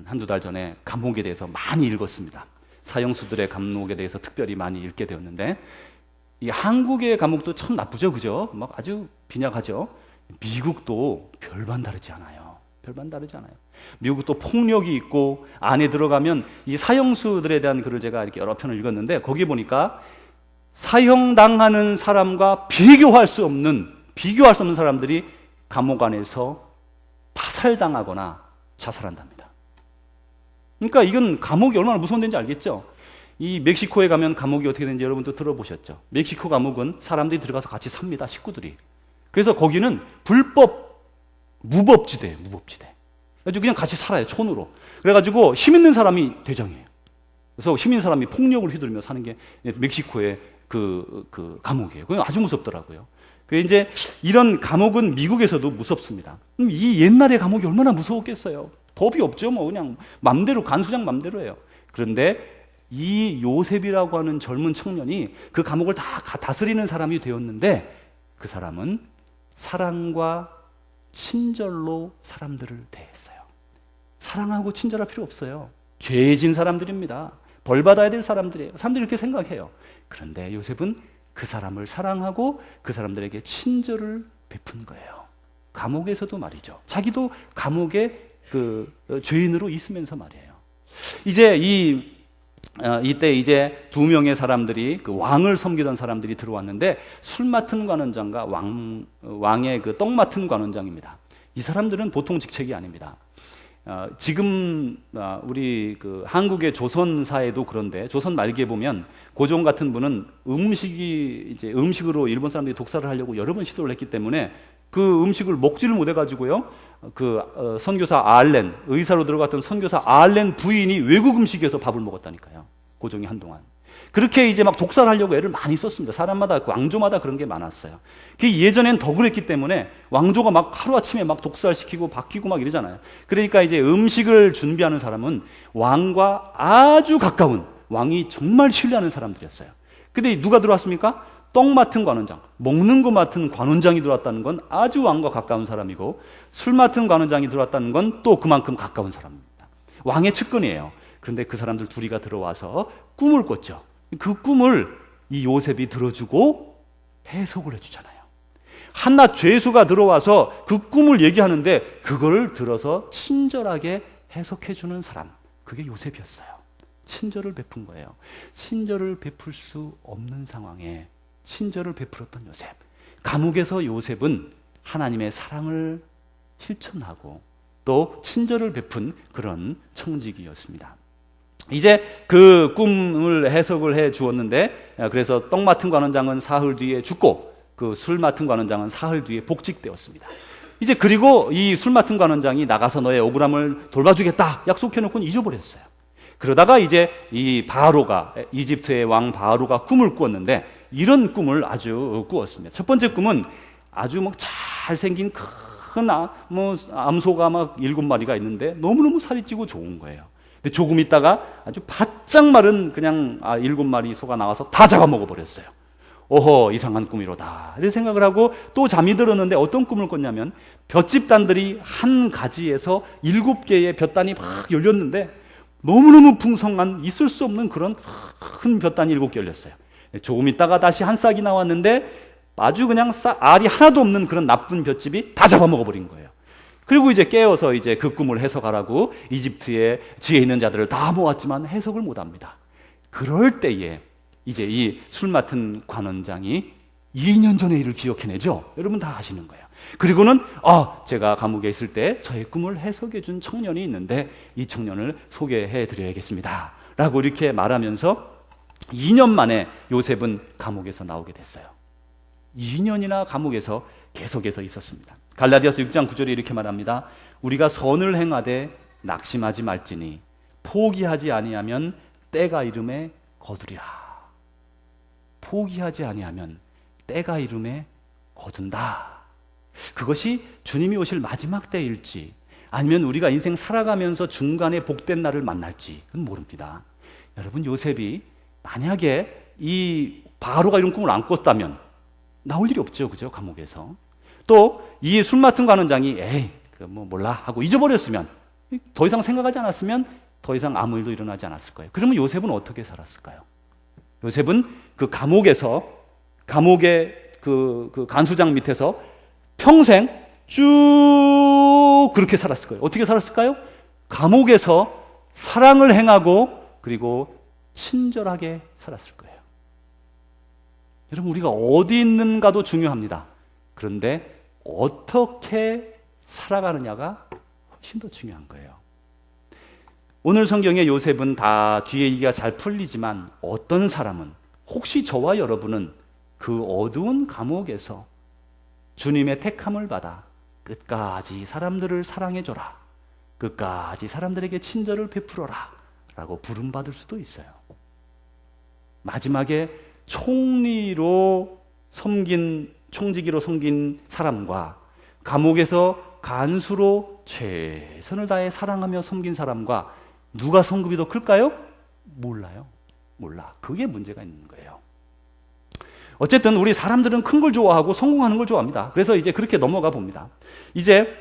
한두 달 전에 감옥에 대해서 많이 읽었습니다. 사형수들의 감옥에 대해서 특별히 많이 읽게 되었는데, 이 한국의 감옥도 참 나쁘죠, 그죠? 막 아주 빈약하죠. 미국도 별반 다르지 않아요. 별반 다르지 않아요. 미국도 폭력이 있고, 안에 들어가면 이 사형수들에 대한 글을 제가 이렇게 여러 편을 읽었는데, 거기 보니까 사형당하는 사람과 비교할 수 없는 사람들이 감옥 안에서 타살당하거나 자살한답니다. 그러니까 이건 감옥이 얼마나 무서운 데인지 알겠죠? 이 멕시코에 가면 감옥이 어떻게 되는지 여러분도 들어보셨죠? 멕시코 감옥은 사람들이 들어가서 같이 삽니다, 식구들이. 그래서 거기는 불법 무법지대예요, 무법지대. 그래서 그냥 같이 살아요, 촌으로. 그래가지고 힘 있는 사람이 대장이에요. 그래서 힘 있는 사람이 폭력을 휘두르며 사는 게 멕시코의 그 감옥이에요. 그건 아주 무섭더라고요. 그래서 이제 이런 감옥은 미국에서도 무섭습니다. 이 옛날의 감옥이 얼마나 무서웠겠어요. 법이 없죠, 뭐 그냥 맘대로, 간수장 맘대로 해요. 그런데 이 요셉이라고 하는 젊은 청년이 그 감옥을 다 다스리는 사람이 되었는데, 그 사람은 사랑과 친절로 사람들을 대했어요. 사랑하고 친절할 필요 없어요. 죄진 사람들입니다. 벌 받아야 될 사람들이에요. 사람들이 이렇게 생각해요. 그런데 요셉은 그 사람을 사랑하고 그 사람들에게 친절을 베푼 거예요. 감옥에서도 말이죠. 자기도 감옥에 그 죄인으로 있으면서 말이에요. 이제 이때 이제 2명의 사람들이, 그 왕을 섬기던 사람들이 들어왔는데, 술 맡은 관원장과 왕의 그 떡 맡은 관원장입니다. 이 사람들은 보통 직책이 아닙니다. 지금 우리 그 한국의 조선사에도 그런데, 조선 말기에 보면 고종 같은 분은 음식으로 일본 사람들이 독살을 하려고 여러 번 시도를 했기 때문에 그 음식을 먹지를 못해가지고요, 선교사 알렌, 의사로 들어갔던 선교사 알렌 부인이 외국 음식에서 밥을 먹었다니까요, 고종이 한동안. 그렇게 이제 막 독살하려고 애를 많이 썼습니다. 사람마다, 왕조마다 그런 게 많았어요. 예전엔 더 그랬기 때문에 왕조가 막 하루아침에 막 독살시키고 바뀌고 막 이러잖아요. 그러니까 이제 음식을 준비하는 사람은 왕과 아주 가까운, 왕이 정말 신뢰하는 사람들이었어요. 근데 누가 들어왔습니까? 떡 맡은 관원장, 먹는 거 맡은 관원장이 들어왔다는 건 아주 왕과 가까운 사람이고, 술 맡은 관원장이 들어왔다는 건 또 그만큼 가까운 사람입니다. 왕의 측근이에요. 그런데 그 사람들 둘이가 들어와서 꿈을 꿨죠. 그 꿈을 이 요셉이 들어주고 해석을 해주잖아요. 한낱 죄수가 들어와서 그 꿈을 얘기하는데 그걸 들어서 친절하게 해석해주는 사람, 그게 요셉이었어요. 친절을 베푼 거예요. 친절을 베풀 수 없는 상황에 친절을 베풀었던 요셉. 감옥에서 요셉은 하나님의 사랑을 실천하고 또 친절을 베푼 그런 청직이었습니다. 이제 그 꿈을 해석을 해 주었는데, 그래서 떡 맡은 관원장은 사흘 뒤에 죽고 그 술 맡은 관원장은 사흘 뒤에 복직되었습니다. 이제 그리고 이 술 맡은 관원장이 나가서 너의 억울함을 돌봐주겠다 약속해놓고는 잊어버렸어요. 그러다가 이제 이 바로가, 이집트의 왕 바로가 꿈을 꾸었는데, 이런 꿈을 아주 꾸었습니다. 첫 번째 꿈은 아주 막 잘생긴 큰 암소가 막 7마리가 있는데 너무너무 살이 찌고 좋은 거예요. 근데 조금 있다가 아주 바짝 마른 그냥 7마리 소가 나와서 다 잡아먹어 버렸어요. 어허, 이상한 꿈이로다. 이렇게 생각을 하고 또 잠이 들었는데 어떤 꿈을 꿨냐면 볏짚단들이 한 가지에서 7개의 볏단이 막 열렸는데 너무너무 풍성한 있을 수 없는 그런 큰 볏단이 7개 열렸어요. 조금 있다가 다시 한 싹이 나왔는데 아주 그냥 알이 하나도 없는 그런 나쁜 볏짚이 다 잡아먹어버린 거예요. 그리고 이제 깨어서 이제 그 꿈을 해석하라고 이집트에 지혜 있는 자들을 다 모았지만 해석을 못합니다. 그럴 때에 이제 이 술 맡은 관원장이 2년 전의 일을 기억해내죠. 여러분 다 아시는 거예요. 그리고는 제가 감옥에 있을 때 저의 꿈을 해석해 준 청년이 있는데 이 청년을 소개해 드려야겠습니다 라고 이렇게 말하면서 2년 만에 요셉은 감옥에서 나오게 됐어요. 2년이나 감옥에서 계속해서 있었습니다. 갈라디아서 6장 9절에 이렇게 말합니다. 우리가 선을 행하되 낙심하지 말지니 포기하지 아니하면 때가 이름에 거두리라. 포기하지 아니하면 때가 이름에 거둔다. 그것이 주님이 오실 마지막 때일지 아니면 우리가 인생 살아가면서 중간에 복된 날을 만날지 그건 모릅니다. 여러분, 요셉이 만약에 이 바로가 이런 꿈을 안 꿨다면 나올 일이 없죠. 그죠? 감옥에서. 또 이 술 맡은 관원장이 몰라 하고 잊어버렸으면, 더 이상 생각하지 않았으면 더 이상 아무 일도 일어나지 않았을 거예요. 그러면 요셉은 어떻게 살았을까요? 요셉은 그 감옥의 그 간수장 밑에서 평생 쭉 그렇게 살았을 거예요. 어떻게 살았을까요? 감옥에서 사랑을 행하고 그리고 친절하게 살았을 거예요. 여러분, 우리가 어디 있는가도 중요합니다. 그런데 어떻게 살아가느냐가 훨씬 더 중요한 거예요. 오늘 성경의 요셉은 다 뒤에 얘기가 잘 풀리지만 어떤 사람은, 혹시 저와 여러분은 그 어두운 감옥에서 주님의 택함을 받아 끝까지 사람들을 사랑해줘라, 끝까지 사람들에게 친절을 베풀어라 라고 부름받을 수도 있어요. 마지막에 총지기로 섬긴 사람과 감옥에서 간수로 최선을 다해 사랑하며 섬긴 사람과 누가 성급이 더 클까요? 몰라요. 몰라. 그게 문제가 있는 거예요. 어쨌든 우리 사람들은 큰 걸 좋아하고 성공하는 걸 좋아합니다. 그래서 이제 그렇게 넘어가 봅니다. 이제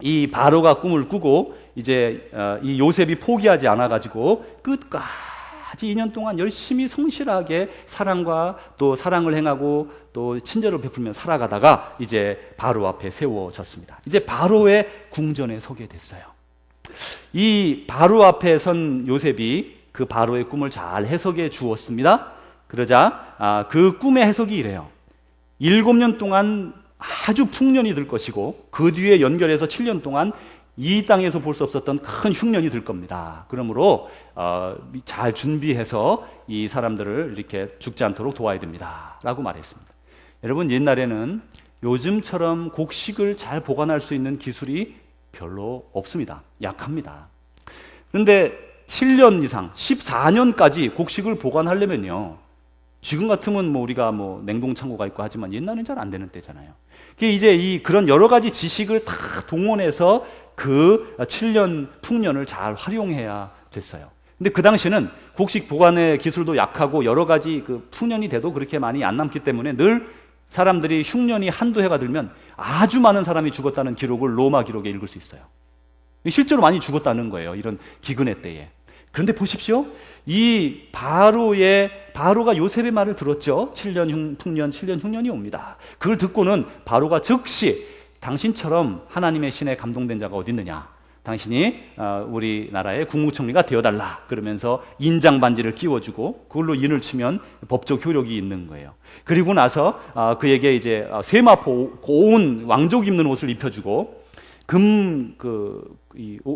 이 바로가 꿈을 꾸고 이제 이 요셉이 포기하지 않아가지고 끝까지 2년 동안 열심히 성실하게 사랑과 또 사랑을 행하고 또 친절을 베풀며 살아가다가 이제 바로 앞에 세워졌습니다. 이제 바로의 궁전에 서게 됐어요. 이 바로 앞에 선 요셉이 그 바로의 꿈을 잘 해석해 주었습니다. 그러자 그 꿈의 해석이 이래요. 7년 동안 아주 풍년이 들 것이고 그 뒤에 연결해서 7년 동안 이 땅에서 볼 수 없었던 큰 흉년이 들 겁니다. 그러므로 잘 준비해서 이 사람들을 이렇게 죽지 않도록 도와야 됩니다 라고 말했습니다. 여러분, 옛날에는 요즘처럼 곡식을 잘 보관할 수 있는 기술이 별로 없습니다. 약합니다. 그런데 7년 이상 14년까지 곡식을 보관하려면요, 지금 같으면 우리가 냉동 창고가 있고 하지만 옛날엔 잘 안 되는 때잖아요. 이제 그런 여러 가지 지식을 다 동원해서 그 7년 풍년을 잘 활용해야 됐어요. 근데 그 당시에는 곡식 보관의 기술도 약하고 여러 가지 그 풍년이 돼도 그렇게 많이 안 남기 때문에 늘 사람들이 흉년이 한두 해가 들면 아주 많은 사람이 죽었다는 기록을 로마 기록에 읽을 수 있어요. 실제로 많이 죽었다는 거예요. 이런 기근의 때에. 그런데 보십시오. 이 바로가 요셉의 말을 들었죠. 7년 풍년, 7년 흉년이 옵니다. 그걸 듣고는 바로가 즉시 당신처럼 하나님의 신에 감동된 자가 어디 있느냐, 당신이 우리나라의 국무총리가 되어달라 그러면서 인장 반지를 끼워주고 그걸로 인을 치면 법적 효력이 있는 거예요. 그리고 나서 그에게 이제 세마포 고운 왕족 입는 옷을 입혀주고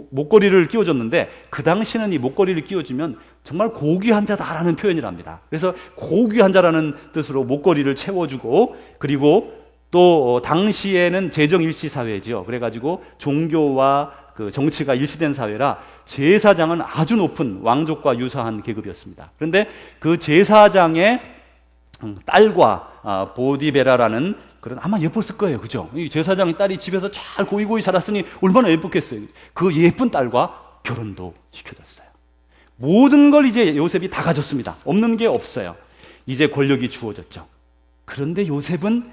목걸이를 끼워줬는데, 그 당시는 이 목걸이를 끼워주면 정말 고귀한 자다라는 표현이랍니다. 그래서 고귀한 자라는 뜻으로 목걸이를 채워주고, 그리고 또 당시에는 재정일시 사회지요. 그래가지고 종교와 그 정치가 일시된 사회라 제사장은 아주 높은 왕족과 유사한 계급이었습니다. 그런데 그 제사장의 딸과 보디베라라는 그런, 아마 예뻤을 거예요. 그죠? 이 제사장의 딸이 집에서 잘 고이고이 자랐으니 얼마나 예뻤겠어요. 그 예쁜 딸과 결혼도 시켜줬어요. 모든 걸 이제 요셉이 다 가졌습니다. 없는 게 없어요. 이제 권력이 주어졌죠. 그런데 요셉은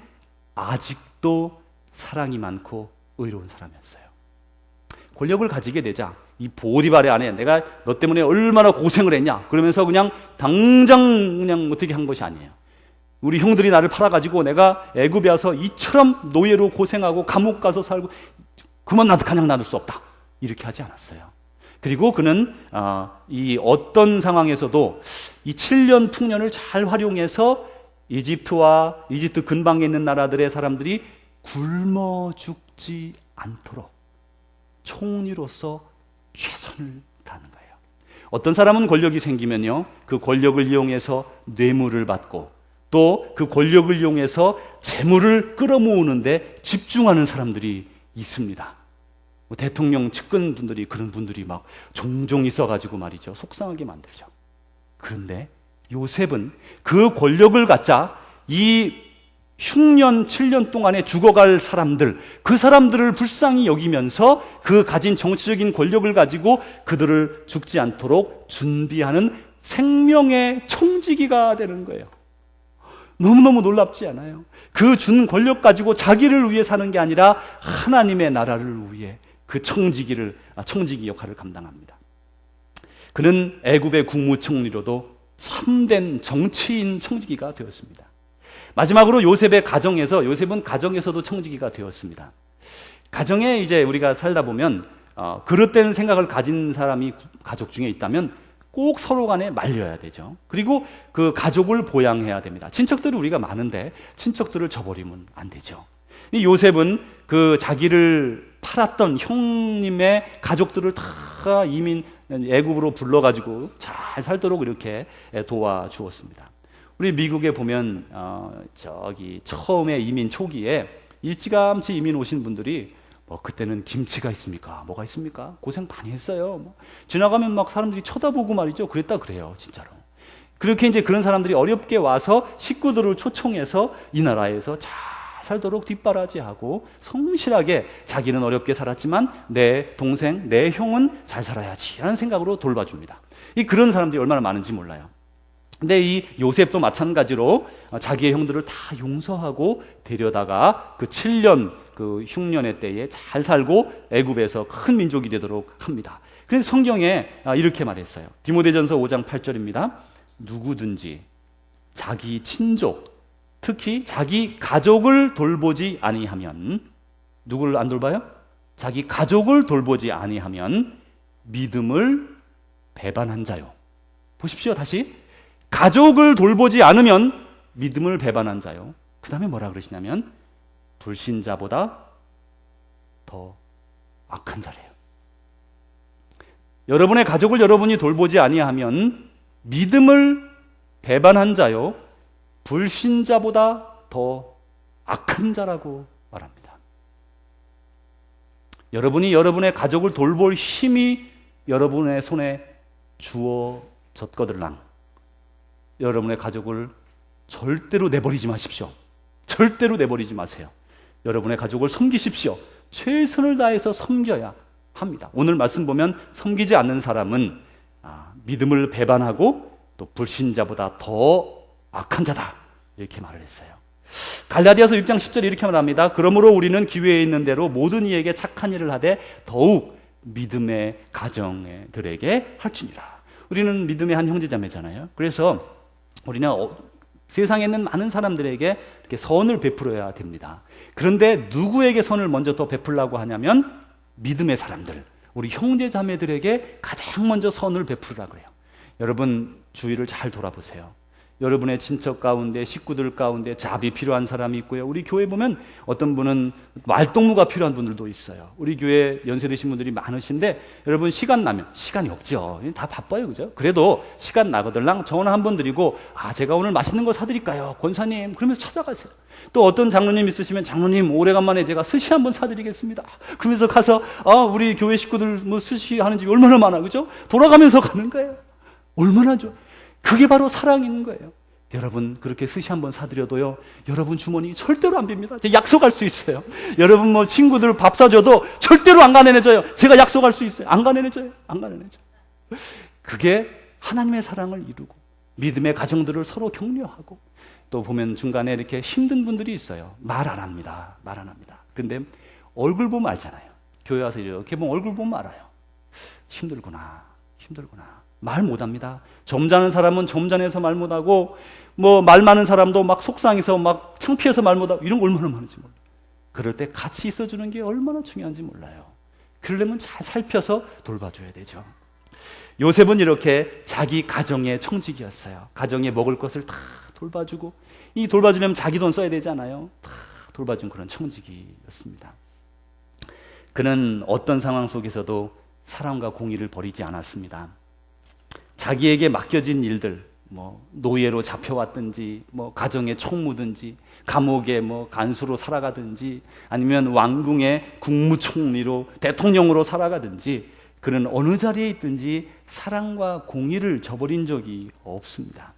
아직도 사랑이 많고 의로운 사람이었어요. 권력을 가지게 되자 이 보디발의 아내, 내가 너 때문에 얼마나 고생을 했냐 그러면서 그냥 당장 그냥 어떻게 한 것이 아니에요. 우리 형들이 나를 팔아가지고 내가 애굽에 와서 이처럼 노예로 고생하고 감옥 가서 살고 그만 나도 그냥 놔둘 수 없다, 이렇게 하지 않았어요. 그리고 그는 이 어떤 상황에서도 이 7년 풍년을 잘 활용해서 이집트와 이집트 근방에 있는 나라들의 사람들이 굶어 죽지 않도록 총리로서 최선을 다하는 거예요. 어떤 사람은 권력이 생기면요, 그 권력을 이용해서 뇌물을 받고 또 그 권력을 이용해서 재물을 끌어모으는데 집중하는 사람들이 있습니다. 대통령 측근 분들이, 그런 분들이 막 종종 있어가지고 말이죠, 속상하게 만들죠. 그런데 요셉은 그 권력을 갖자 이 흉년 7년 동안에 죽어갈 사람들, 그 사람들을 불쌍히 여기면서 그 가진 정치적인 권력을 가지고 그들을 죽지 않도록 준비하는 생명의 청지기가 되는 거예요. 너무너무 놀랍지 않아요? 그 준 권력 가지고 자기를 위해 사는 게 아니라 하나님의 나라를 위해 그 청지기 역할을 감당합니다. 그는 애굽의 국무총리로도 참된 정치인 청지기가 되었습니다. 마지막으로 요셉은 가정에서도 청지기가 되었습니다. 가정에 이제 우리가 살다 보면 그릇된 생각을 가진 사람이 가족 중에 있다면 꼭 서로 간에 말려야 되죠. 그리고 그 가족을 보양해야 됩니다. 친척들이 우리가 많은데 친척들을 저버리면 안 되죠. 이 요셉은 그 자기를 팔았던 형님의 가족들을 다 이민 애굽으로 불러가지고 잘 살도록 이렇게 도와주었습니다. 우리 미국에 보면 처음에 이민 초기에 일찌감치 이민 오신 분들이 그때는 김치가 있습니까? 뭐가 있습니까? 고생 많이 했어요. 지나가면 막 사람들이 쳐다보고 말이죠. 그랬다 그래요, 진짜로. 그렇게 이제 그런 사람들이 어렵게 와서 식구들을 초청해서 이 나라에서 잘 살도록 뒷바라지하고 성실하게 자기는 어렵게 살았지만 내 동생, 내 형은 잘 살아야지 라는 생각으로 돌봐줍니다. 그런 사람들이 얼마나 많은지 몰라요. 근데 이 요셉도 마찬가지로 자기의 형들을 다 용서하고 데려다가 그 7년 그 흉년의 때에 잘 살고 애굽에서 큰 민족이 되도록 합니다. 그래서 성경에 이렇게 말했어요. 디모데전서 5장 8절입니다. 누구든지 자기 친족, 특히 자기 가족을 돌보지 아니하면, 누구를 안 돌봐요? 자기 가족을 돌보지 아니하면 믿음을 배반한 자요. 보십시오, 다시. 가족을 돌보지 않으면 믿음을 배반한 자요. 그 다음에 뭐라 그러시냐면 불신자보다 더 악한 자래요. 여러분의 가족을 여러분이 돌보지 아니하면 믿음을 배반한 자요, 불신자보다 더 악한 자라고 말합니다. 여러분이 여러분의 가족을 돌볼 힘이 여러분의 손에 주어졌거들랑 여러분의 가족을 절대로 내버리지 마십시오. 절대로 내버리지 마세요. 여러분의 가족을 섬기십시오. 최선을 다해서 섬겨야 합니다. 오늘 말씀 보면 섬기지 않는 사람은 믿음을 배반하고 또 불신자보다 더 악한 자다, 이렇게 말을 했어요. 갈라디아서 6장 10절에 이렇게 말합니다. 그러므로 우리는 기회에 있는 대로 모든 이에게 착한 일을 하되 더욱 믿음의 가정들에게 할지니라. 우리는 믿음의 한 형제자매잖아요. 그래서 우리는 세상에 있는 많은 사람들에게 이렇게 선을 베풀어야 됩니다. 그런데 누구에게 선을 먼저 더 베풀라고 하냐면 믿음의 사람들, 우리 형제자매들에게 가장 먼저 선을 베풀으라고 그래요. 여러분 주위를 잘 돌아보세요. 여러분의 친척 가운데, 식구들 가운데 자비 필요한 사람이 있고요. 우리 교회 보면 어떤 분은 말동무가 필요한 분들도 있어요. 우리 교회 연세 드신 분들이 많으신데 여러분 시간 나면, 시간이 없죠. 다 바빠요, 그죠? 그래도 시간 나거들랑 전화 한번 드리고 제가 오늘 맛있는 거 사드릴까요? 권사님, 그러면서 찾아가세요. 또 어떤 장로님 있으시면 장로님 오래간만에 제가 스시 한번 사드리겠습니다. 그러면서 가서 우리 교회 식구들 뭐 스시 하는 집이 얼마나 많아, 그죠? 돌아가면서 가는 거예요. 얼마나 좋아. 그게 바로 사랑인 거예요. 여러분 그렇게 스시 한번 사드려도요, 여러분 주머니 절대로 안 빕니다. 제가 약속할 수 있어요. 여러분 뭐 친구들 밥 사줘도 절대로 안 가내내줘요. 제가 약속할 수 있어요. 안 가내내줘요. 안 가내내줘요. 그게 하나님의 사랑을 이루고 믿음의 가정들을 서로 격려하고 또 보면 중간에 이렇게 힘든 분들이 있어요. 말 안 합니다. 말 안 합니다. 그런데 얼굴 보면 알잖아요. 교회 와서 이렇게 보면 얼굴 보면 알아요. 힘들구나. 말 못합니다. 점잖은 사람은 점잖아서 말 못하고, 뭐 말 많은 사람도 막 속상해서 막 창피해서 말 못하고, 이런 거 얼마나 많은지 몰라요. 그럴 때 같이 있어주는 게 얼마나 중요한지 몰라요. 그러려면 잘 살펴서 돌봐줘야 되죠. 요셉은 이렇게 자기 가정의 청직이었어요. 가정에 먹을 것을 다 돌봐주고, 이 돌봐주려면 자기 돈 써야 되잖아요. 다 돌봐준 그런 청직이었습니다. 그는 어떤 상황 속에서도 사랑과 공의를 버리지 않았습니다. 자기에게 맡겨진 일들, 뭐 노예로 잡혀왔든지, 뭐 가정에 총무든지, 감옥에 뭐 간수로 살아가든지, 아니면 왕궁의 국무총리로 대통령으로 살아가든지, 그는 어느 자리에 있든지 사랑과 공의를 저버린 적이 없습니다.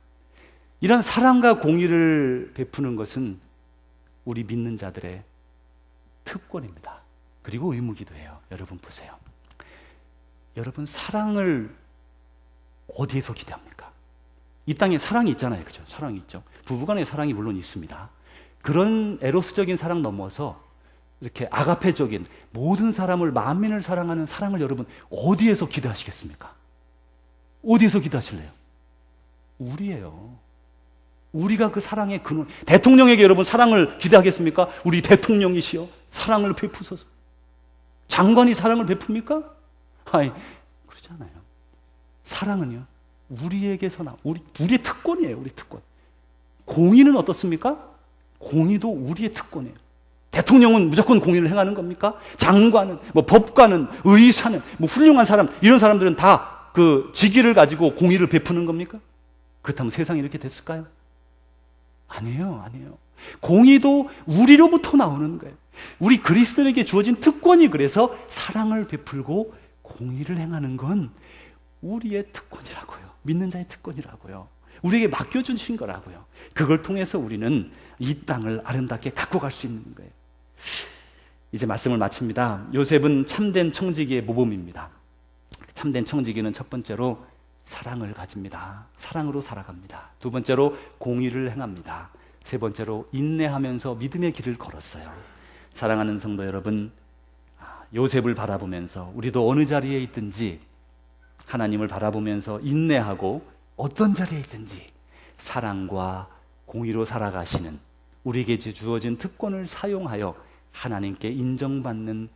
이런 사랑과 공의를 베푸는 것은 우리 믿는 자들의 특권입니다. 그리고 의무기도 해요. 여러분 보세요. 여러분, 사랑을 어디에서 기대합니까? 이 땅에 사랑이 있잖아요. 그죠? 사랑이 있죠. 부부간의 사랑이 물론 있습니다. 그런 에로스적인 사랑 넘어서 이렇게 아가페적인 모든 사람을, 만민을 사랑하는 사랑을 여러분 어디에서 기대하시겠습니까? 어디에서 기대하실래요? 우리예요. 우리가 그 사랑의 근원. 대통령에게 여러분 사랑을 기대하겠습니까? 우리 대통령이시여 사랑을 베푸소서. 장관이 사랑을 베풉니까? 아니, 그러지 않아요. 사랑은요, 우리에게서 우리의 특권이에요. 우리 특권. 공의는 어떻습니까? 공의도 우리의 특권이에요. 대통령은 무조건 공의를 행하는 겁니까? 장관은, 뭐 법관은, 의사는, 뭐 훌륭한 사람, 이런 사람들은 다 그 직위를 가지고 공의를 베푸는 겁니까? 그렇다면 세상이 이렇게 됐을까요? 아니에요. 공의도 우리로부터 나오는 거예요. 우리 그리스도인에게 주어진 특권이, 그래서 사랑을 베풀고 공의를 행하는 건 우리의 특권이라고요. 믿는 자의 특권이라고요. 우리에게 맡겨주신 거라고요. 그걸 통해서 우리는 이 땅을 아름답게 갖고 갈 수 있는 거예요. 이제 말씀을 마칩니다. 요셉은 참된 청지기의 모범입니다. 참된 청지기는 첫 번째로 사랑을 가집니다. 사랑으로 살아갑니다. 두 번째로 공의를 행합니다. 세 번째로 인내하면서 믿음의 길을 걸었어요. 사랑하는 성도 여러분, 요셉을 바라보면서 우리도 어느 자리에 있든지 하나님을 바라보면서 인내하고 어떤 자리에 있든지 사랑과 공의로 살아가시는, 우리에게 주어진 특권을 사용하여 하나님께 인정받는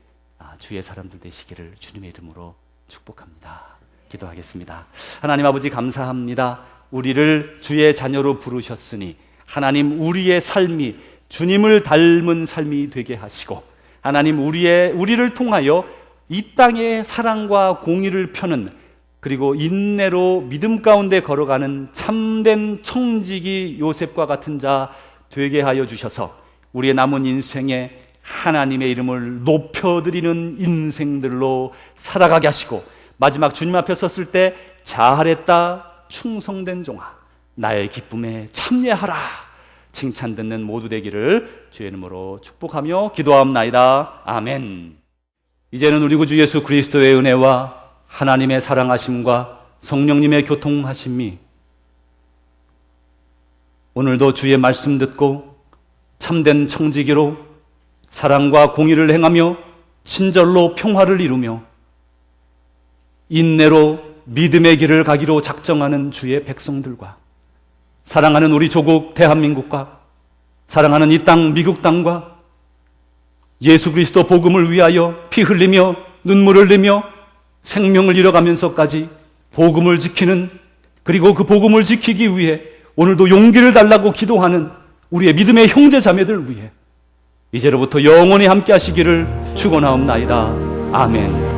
주의 사람들 되시기를 주님의 이름으로 축복합니다. 기도하겠습니다. 하나님 아버지, 감사합니다. 우리를 주의 자녀로 부르셨으니 하나님, 우리의 삶이 주님을 닮은 삶이 되게 하시고, 하나님, 우리를 통하여 이 땅에 사랑과 공의를 펴는, 그리고 인내로 믿음 가운데 걸어가는 참된 청지기 요셉과 같은 자 되게 하여 주셔서 우리의 남은 인생에 하나님의 이름을 높여드리는 인생들로 살아가게 하시고, 마지막 주님 앞에 섰을 때 잘했다, 충성된 종아, 나의 기쁨에 참여하라, 칭찬 듣는 모두 되기를 주의 이름으로 축복하며 기도하옵나이다. 아멘. 이제는 우리 구주 예수 그리스도의 은혜와 하나님의 사랑하심과 성령님의 교통하심이 오늘도 주의 말씀 듣고 참된 청지기로 사랑과 공의를 행하며 친절로 평화를 이루며 인내로 믿음의 길을 가기로 작정하는 주의 백성들과, 사랑하는 우리 조국 대한민국과, 사랑하는 이 땅 미국 땅과 예수 그리스도 복음을 위하여 피 흘리며 눈물을 흘리며 생명을 잃어가면서까지 복음을 지키는, 그리고 그 복음을 지키기 위해 오늘도 용기를 달라고 기도하는 우리의 믿음의 형제 자매들 위해 이제로부터 영원히 함께 하시기를 축원하옵나이다. 아멘.